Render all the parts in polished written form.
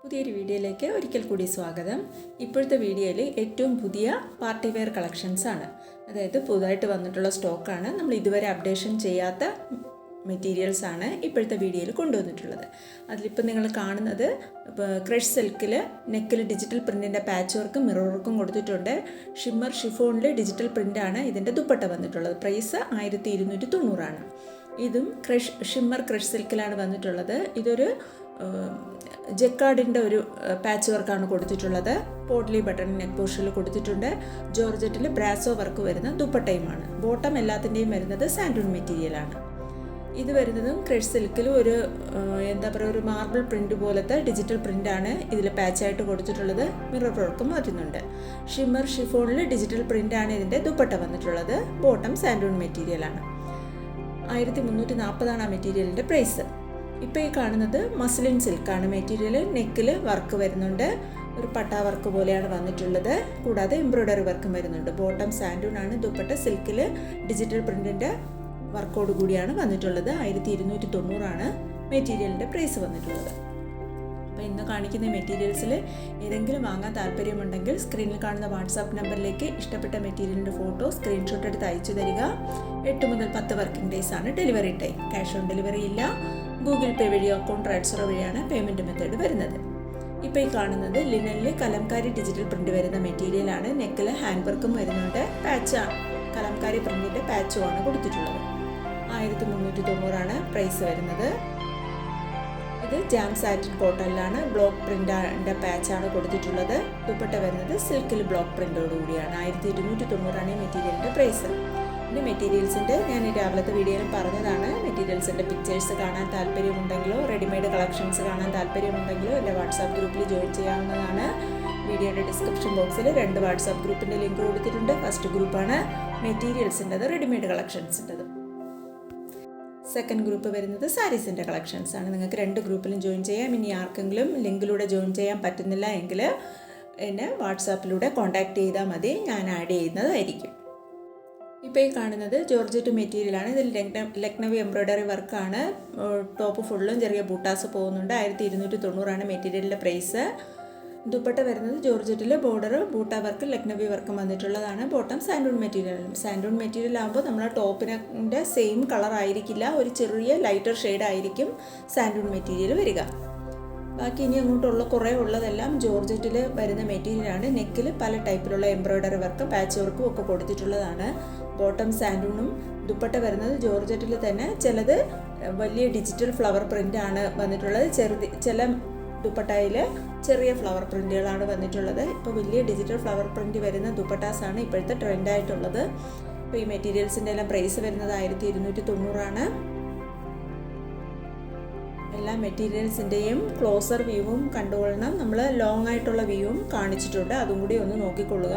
പുതിയൊരു വീഡിയോയിലേക്ക് ഒരിക്കൽ കൂടി സ്വാഗതം. ഇപ്പോഴത്തെ വീഡിയോയിൽ ഏറ്റവും പുതിയ പാർട്ടി വെയർ കളക്ഷൻസ് ആണ്. അതായത് പുതുതായിട്ട് വന്നിട്ടുള്ള സ്റ്റോക്കാണ്. നമ്മൾ ഇതുവരെ അപ്ഡേഷൻ ചെയ്യാത്ത മെറ്റീരിയൽസ് ആണ് ഇപ്പോഴത്തെ വീഡിയോയിൽ കൊണ്ടുവന്നിട്ടുള്ളത്. അതിലിപ്പോൾ നിങ്ങൾ കാണുന്നത് ക്രഷ് സിൽക്കിൽ നെക്കിൽ ഡിജിറ്റൽ പ്രിൻറ്റിൻ്റെ പാച്ച് വർക്കും മിറർ വർക്കും കൊടുത്തിട്ടുണ്ട്. ഷിമ്മർ ഷിഫോണിൽ ഡിജിറ്റൽ പ്രിൻ്റാണ് ഇതിൻ്റെ ദുപ്പട്ട വന്നിട്ടുള്ളത്. പ്രൈസ് 1290 ഇതും ഷിമ്മർ ക്രഷ് സിൽക്കിലാണ് വന്നിട്ടുള്ളത്. ഇതൊരു ജക്കാർഡിൻ്റെ ഒരു പാച്ച് വർക്കാണ് കൊടുത്തിട്ടുള്ളത്. പോട്ട്ലി ബട്ടൺ നെക്ക് പോർഷനിൽ കൊടുത്തിട്ടുണ്ട്. ജോർജറ്റിൽ ബ്രാസോ വർക്ക് വരുന്ന ദുപ്പട്ടയുമാണ്. ബോട്ടം എല്ലാത്തിൻ്റെയും വരുന്നത് സാൻഡൂൺ മെറ്റീരിയലാണ്. ഇത് വരുന്നതും ക്രഷ് സിൽക്കിൽ ഒരു ഒരു മാർബിൾ പ്രിൻ്റ് പോലത്തെ ഡിജിറ്റൽ പ്രിൻ്റാണ് ഇതിൽ പാച്ചായിട്ട് കൊടുത്തിട്ടുള്ളത്. മിറർ വർക്കും വരുന്നുണ്ട്. ഷിമ്മർ ഷിഫോണിൽ ഡിജിറ്റൽ പ്രിൻ്റാണ് ഇതിൻ്റെ ദുപ്പട്ട വന്നിട്ടുള്ളത്. ബോട്ടം സാൻഡൂൺ മെറ്റീരിയലാണ്. 1340 ആ മെറ്റീരിയലിൻ്റെ പ്രൈസ്. ഇപ്പോൾ ഈ കാണുന്നത് മസ്ലിൻ സിൽക്കാണ് മെറ്റീരിയൽ. നെക്കിൽ വർക്ക് വരുന്നുണ്ട്. ഒരു പട്ട വർക്ക് പോലെയാണ് വന്നിട്ടുള്ളത്. കൂടാതെ എംബ്രോയ്ഡറി വർക്കും വരുന്നുണ്ട്. ബോട്ടം സാൻഡൂൺ ആണ്. ദുപ്പട്ട സിൽക്കിൽ ഡിജിറ്റൽ പ്രിൻറ്റിൻ്റെ വർക്കോട് കൂടിയാണ് വന്നിട്ടുള്ളത്. 1290 മെറ്റീരിയലിൻ്റെ പ്രൈസ് വന്നിട്ടുള്ളത്. അപ്പോൾ ഇന്ന് കാണിക്കുന്ന മെറ്റീരിയൽസിൽ ഏതെങ്കിലും വാങ്ങാൻ താല്പര്യമുണ്ടെങ്കിൽ സ്ക്രീനിൽ കാണുന്ന വാട്സാപ്പ് നമ്പറിലേക്ക് ഇഷ്ടപ്പെട്ട മെറ്റീരിയലിൻ്റെ ഫോട്ടോ സ്ക്രീൻഷോട്ട് എടുത്ത് അയച്ചു തരിക. 8 മുതൽ 10 വർക്കിംഗ് ഡേയ്സ് ആണ് delivery time. Cash on delivery ഇല്ല. ഗൂഗിൾ പേ വഴിയോ അക്കൗണ്ട് ട്രാൻസ്ഫർ വഴിയാണ് പേയ്മെൻറ്റ് മെത്തേഡ് വരുന്നത്. ഇപ്പോൾ ഈ കാണുന്നത് ലിനനിൽ കലംകാരി ഡിജിറ്റൽ പ്രിൻ്റ് വരുന്ന മെറ്റീരിയലാണ്. നെക്കിൽ ഹാൻഡ് വർക്കും വരുന്നുണ്ട്. കലംകാരി പ്രിൻറ്റിൻ്റെ പാച്ചുമാണ് കൊടുത്തിട്ടുള്ളത്. 1390 പ്രൈസ് വരുന്നത്. ഇത് ജാം സാറ്റിൻ കോട്ടണിലാണ്. ബ്ലോക്ക് പ്രിൻ്റിൻ്റെ പാച്ചാണ് കൊടുത്തിട്ടുള്ളത്. ദുപ്പട്ട വരുന്നത് സിൽക്കിൽ ബ്ലോക്ക് പ്രിൻ്റോട് കൂടിയാണ്. 1290 ഈ മെറ്റീരിയലിൻ്റെ പ്രൈസ്. പിന്നെ മെറ്റീരിയൽസിൻ്റെ ഞാൻ രാവിലത്തെ വീഡിയോയിൽ പറഞ്ഞതാണ്. മെറ്റീരിയൽസിൻ്റെ പിക്ചേഴ്സ് കാണാൻ താല്പര്യമുണ്ടെങ്കിലോ റെഡിമെയ്ഡ് കളക്ഷൻസ് കാണാൻ താല്പര്യമുണ്ടെങ്കിലോ എൻ്റെ വാട്സാപ്പ് ഗ്രൂപ്പിൽ ജോയിൻ ചെയ്യാവുന്നതാണ്. വീഡിയോയുടെ ഡിസ്ക്രിപ്ഷൻ ബോക്സിൽ 2 വാട്സാപ്പ് ഗ്രൂപ്പിൻ്റെ ലിങ്ക് കൊടുത്തിട്ടുണ്ട്. ഫസ്റ്റ് ഗ്രൂപ്പാണ് മെറ്റീരിയൽസിൻ്റെത്, റെഡിമെയ്ഡ് കളക്ഷൻസിൻ്റെത്. സെക്കൻഡ് ഗ്രൂപ്പ് വരുന്നത് സാരീസിൻ്റെ കളക്ഷൻസ് ആണ്. നിങ്ങൾക്ക് 2 ഗ്രൂപ്പിലും ജോയിൻ ചെയ്യാം. ഇനി ആർക്കെങ്കിലും ലിങ്കിലൂടെ ജോയിൻ ചെയ്യാൻ പറ്റുന്നില്ല എങ്കിൽ എന്നെ വാട്സാപ്പിലൂടെ കോൺടാക്റ്റ് ചെയ്താൽ മതി. ഞാൻ ആഡ് ചെയ്യുന്നതായിരിക്കും. ഇപ്പോൾ ഈ കാണുന്നത് ജോർജറ്റ് മെറ്റീരിയലാണ്. ഇതിൽ ലക്നവി എംബ്രോയ്ഡറി വർക്കാണ്. ടോപ്പ് ഫുള്ളും ചെറിയ ബൂട്ടാസ് പോകുന്നുണ്ട്. 1290 മെറ്റീരിയലിൻ്റെ പ്രൈസ്. ദുപ്പട്ട വരുന്നത് ജോർജറ്റിൽ ബോർഡർ ബൂട്ട വർക്ക് ലക്നവി വർക്കും വന്നിട്ടുള്ളതാണ്. ബോട്ടം സാൻഡൂൺ മെറ്റീരിയൽ. സാൻഡൂൺ മെറ്റീരിയൽ ആകുമ്പോൾ നമ്മളെ ടോപ്പിൻ്റെ സെയിം കളർ ആയിരിക്കില്ല. ഒരു ചെറിയ ലൈറ്റർ ഷെയ്ഡ് ആയിരിക്കും സാൻഡൂൺ മെറ്റീരിയൽ വരിക. ബാക്കി ഇനി അങ്ങോട്ടുള്ള കുറേ ഉള്ളതെല്ലാം ജോർജറ്റിൽ വരുന്ന മെറ്റീരിയലാണ്. നെക്കിൽ പല ടൈപ്പിലുള്ള എംബ്രോയ്ഡറി വർക്കും പാച്ച് വർക്കും ഒക്കെ കൊടുത്തിട്ടുള്ളതാണ്. ബോട്ടം സാൻഡൂണും. ദുപ്പട്ട വരുന്നത് ജോർജറ്റിൽ തന്നെ. ചിലത് വലിയ ഡിജിറ്റൽ ഫ്ലവർ പ്രിൻ്റാണ് വന്നിട്ടുള്ളത്. ചില ദുപ്പട്ടയിൽ ചെറിയ ഫ്ലവർ പ്രിൻ്റുകളാണ് വന്നിട്ടുള്ളത്. ഇപ്പോൾ വലിയ ഡിജിറ്റൽ ഫ്ലവർ പ്രിൻ്റ് വരുന്ന ദുപ്പട്ടാസാണ് ഇപ്പോഴത്തെ ട്രെൻഡായിട്ടുള്ളത്. ഇപ്പോൾ ഈ മെറ്റീരിയൽസിൻ്റെ എല്ലാം പ്രൈസ് വരുന്നത് 1290. എല്ലാ മെറ്റീരിയൽസിൻ്റെയും ക്ലോസർ വ്യൂവും കണ്ടുകൊള്ളണം. നമ്മൾ ലോങ് ആയിട്ടുള്ള വ്യൂവും കാണിച്ചിട്ടുണ്ട്. അതും കൂടി ഒന്ന് നോക്കിക്കൊള്ളുക.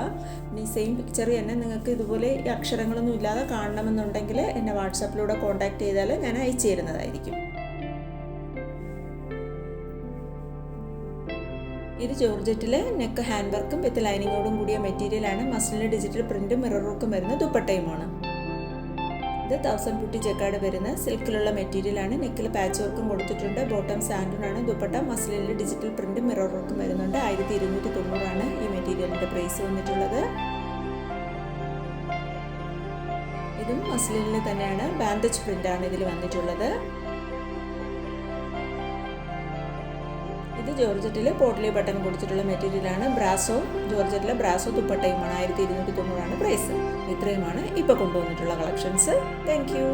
ഇനി സെയിം പിക്ചർ തന്നെ നിങ്ങൾക്ക് ഇതുപോലെ ഈ അക്ഷരങ്ങളൊന്നും ഇല്ലാതെ കാണണമെന്നുണ്ടെങ്കിൽ എന്നെ വാട്സാപ്പിലൂടെ കോൺടാക്റ്റ് ചെയ്താൽ ഞാൻ അയച്ചു തരുന്നതായിരിക്കും. ഇത് ജോർജറ്റിലെ നെക്ക് ഹാൻഡ് വർക്കും വിത്ത് ലൈനിങ്ങോടും കൂടിയ മെറ്റീരിയലാണ്. മസ്ലിനിൽ ഡിജിറ്റൽ പ്രിൻറ്റും മിറർ വർക്കും വരുന്ന ദുപ്പട്ടയുമാണ്. ഇത് 1000 പുട്ടി ജക്കാർഡ് വരുന്ന സിൽക്കിലുള്ള മെറ്റീരിയലാണ്. നെക്കിൽ പാച്ച് വർക്കും കൊടുത്തിട്ടുണ്ട്. ബോട്ടം സാൻഡൂൺ ആണ്. ദുപ്പട്ട മസ്ലിനിൽ ഡിജിറ്റൽ പ്രിൻറ്റും മിറർ വർക്കും വരുന്നുണ്ട്. 1290 ഈ മെറ്റീരിയലിൻ്റെ പ്രൈസ് വന്നിട്ടുള്ളത്. ഇതും മസ്ലിനിൽ തന്നെയാണ്. ബാൻഡേജ് പ്രിൻ്റാണ് ഇതിൽ വന്നിട്ടുള്ളത്. ഇത് ജോർജറ്റിൽ പോട്ട്ലി ബട്ടൺ കൊടുത്തിട്ടുള്ള മെറ്റീരിയലാണ്. ജോർജറ്റിലെ ബ്രാസോ ദുപ്പട്ടയുമാണ്. 1290 പ്രൈസ്. ഇത്രയുമാണ് ഇപ്പോൾ കൊണ്ടുവന്നിട്ടുള്ള കളക്ഷൻസ്. Thank you.